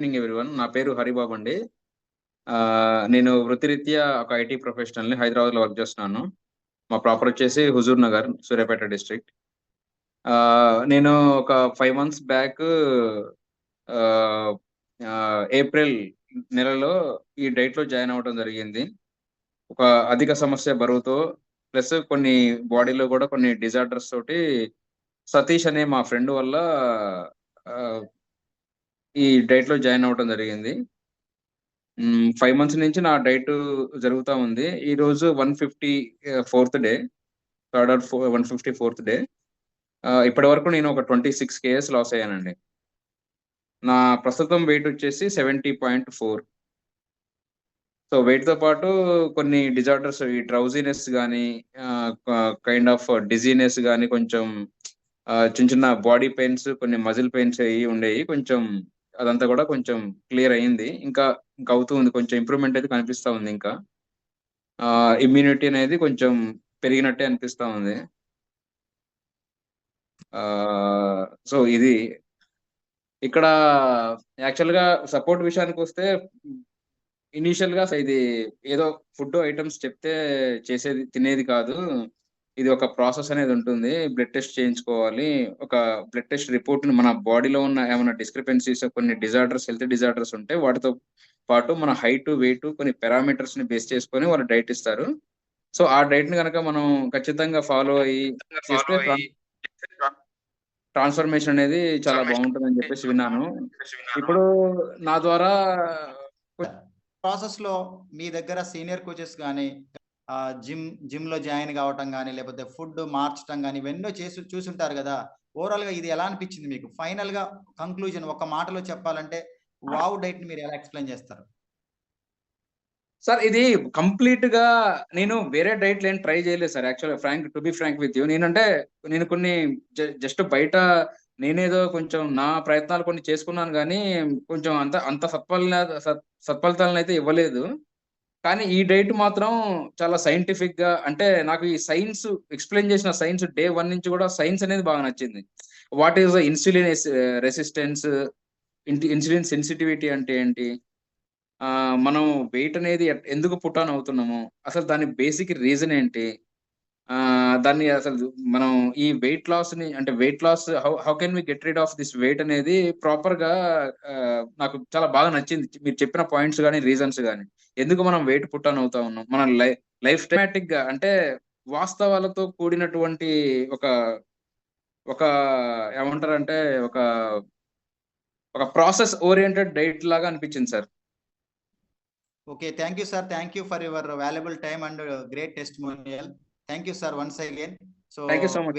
Evening everyone. నా పేరు హరిబాబు అండి. నేను వృత్తిరీత్యా ఒక ఐటీ ప్రొఫెషనల్‌ని హైదరాబాద్‌లో వర్క్ చేస్తున్నాను. మా ప్రాపర్ వచ్చేసి హుజూర్ నగర్, సూర్యాపేట డిస్ట్రిక్ట్. నేను ఒక 5 మంత్స్ బ్యాక్ ఆహ్, ఏప్రిల్ నెలలో ఈ డైట్‌లో జాయిన్ అవ్వడం జరిగింది. ఒక అధిక సమస్య బరువుతో ప్లస్ కొన్ని బాడీలో కూడా కొన్ని డిజార్డర్స్ తోటి సతీష్ అనే మా ఫ్రెండ్ వల్ల ఆహ్, ఈ డైట్‌లో జాయిన్ అవ్వడం జరిగింది. 5 మంత్స్ నుంచి నా డైట్ జరుగుతా ఉంది. ఈరోజు 150 ఫోర్త్ డే. థర్డ్ ఆర్ 154థ్ డే. ఇప్పటివరకు నేను ఒక 26 కేజెస్ లాస్ అయ్యానండి. నా ప్రస్తుతం వెయిట్ వచ్చేసి 70.4. సో, వెయిట్‌తో పాటు కొన్ని డిజార్డర్స్ ఈ డ్రౌజీనెస్ గాని, కైండ్ ఆఫ్ డిజీనెస్ గాని, కొంచెం చిన్న చిన్న బాడీ పెయిన్స్, కొన్ని మజిల్ పెయిన్స్ అయ్యి ఉండేయి. కొంచెం అదంతా కూడా కొంచెం క్లియర్ అయింది. ఇంకా అవుతూ ఉంది. కొంచెం ఇంప్రూవ్‌మెంట్ అయితే కనిపిస్తా ఉంది ఇంకా. ఇమ్యూనిటీ అనేది కొంచెం పెరిగినట్టే అనిపిస్తా ఉంది. సో, ఇది ఇక్కడ యాక్చువల్‌గా సపోర్ట్ విషయానికొస్తే ఇనీషియల్‌గా ఇది ఏదో ఫుడ్ ఐటెమ్స్ చెప్తే తినేది కాదు. ఇది ఒక ప్రాసెస్ అనేది ఉంటుంది. బ్లడ్ టెస్ట్ చేయించుకోవాలి. ఒక బ్లడ్ టెస్ట్ రిపోర్ట్‌ని మన బాడీలో ఉన్న ఏమైనా డిస్క్రిపెన్సీస్, కొన్ని హెల్త్ డిజార్డర్స్ ఉంటే వాటితో పాటు మన హైట్, వెయిట్ కొన్ని పారామీటర్స్‌ని బేస్ చేసుకొని వాళ్ళు డైట్ ఇస్తారు. సో, ఆ డైట్‌ని గనక మనం ఖచ్చితంగా ఫాలో అయ్యి చేస్తే ట్రాన్స్‌ఫర్మేషన్ అనేది చాలా బావుంటదని జెప్పేసి విన్నాను. ఇప్పుడు నా ద్వారా ప్రాసెస్‌లో మీ దగ్గర సీనియర్ కోచెస్ గాని, జిమ్‌లో జాయిన్ గావటం గాని, లేపోతే ఫుడ్ మార్చటం గాని, ఇవెన్నో చూసుంటారు గదా! ఓవరాల్‌గా ఇది ఎలా అనిపిచ్చింది మీకు? ఫైనల్‌గా కంక్లూజన్ ఒక మాటలో చెప్పాలంటే, వావ్ డైట్‌ని మీరు ఎలా ఎక్స్‌ప్లెయిన్ జేస్తారు? సార్ ఇది కంప్లీట్‌గా నేను వేరే డైట్‌లేం ట్రై చేయలేదు sir. To be frank with you. నేను కొన్ని జస్ట్ బయట నేనేదో కొంచెం నా ప్రయత్నాలు కొన్ని చేసుకున్నాను గానీ, కొంచెం అంత అంత సత్ఫలితాలనైతే ఇవ్వలేదు. కానీ ఈ డైట్ మాత్రం చాలా సైంటిఫిక్‌గా అంటే నాకు ఈ సైన్స్ ఎక్స్‌ప్లెయిన్ చేసిన సైన్స్ డే 1 నుంచి కూడా సైన్స్ అనేది బాగా నచ్చింది. What is the resistance, insulin sensitivity అంటే ఏంటి? మనం వెయిట్ అనేది ఎందుకు పుట్ ఆన్ అవుతున్నాము? అసలు దాని బేసిక్ రీజన్ ఏంటి? దాన్ని అసలు మనం ఈ weight loss how how can we get rid of this weight అనేది ప్రాపర్‌గా నాకు చాలా బాగా నచ్చింది. మీరు చెప్పిన పాయింట్స్ గాని, రీజన్స్ గాని. ఎందుకు మనం వెయిట్ పుట్ ఆన్ అవుతా ఉన్నాం? మన లైఫ్ స్టైమాటిక్‌గా అంటే వాస్తవాలతో కూడినటువంటి ఒక ఒక ఏమంటారంటే ఒక ఒక ప్రాసెస్ ఓరియెంటెడ్ డైట్ లాగా అనిపించింది sir. Okay. Thank you sir. Thank you for your valuable time and great testimonial. Thank you sir once again. So thank you so much.